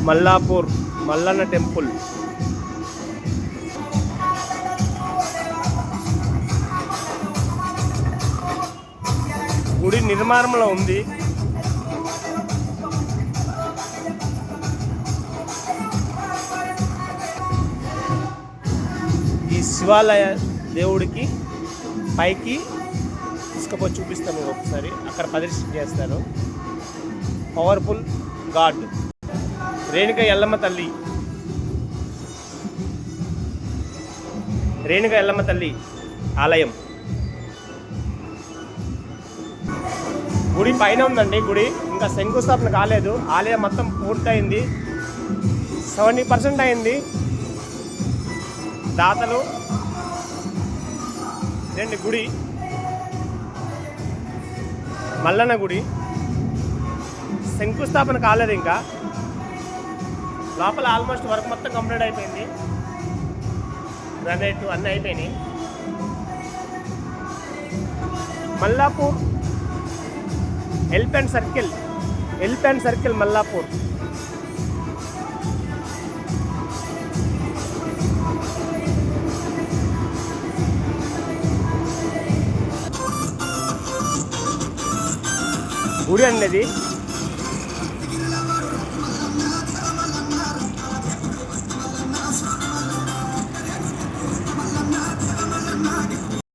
Mallapur Mallanna temple. గుడి నిర్మాణంలో ఉంది. ఈ శివాలయ దేవుడికి పైకి తీసుకుపోయి చూపిస్తాను ఒకసారి. అక్కడ ప్రదర్శన చేస్తాను. పవర్ఫుల్ గాడ్ రేణుక ఎల్లమ్మ తల్లి. రేణుక ఎల్లమ్మ తల్లి ఆలయం. గుడి పైన ఉందండి. గుడి ఇంకా శంకుస్థాపన కాలేదు. ఆలయం మొత్తం పూర్తయింది. 70% అయింది. దాతలు ఇదండి గుడి, మల్లన్న గుడి. శంకుస్థాపన కాలేదు ఇంకా. లోపల ఆల్మోస్ట్ వర్క్ మొత్తం కంప్లీట్ అయిపోయింది. గ్రానైట్ అన్నీ అయిపోయినాయి. Mallapur elephant circle Mallapur. గుడి అనేది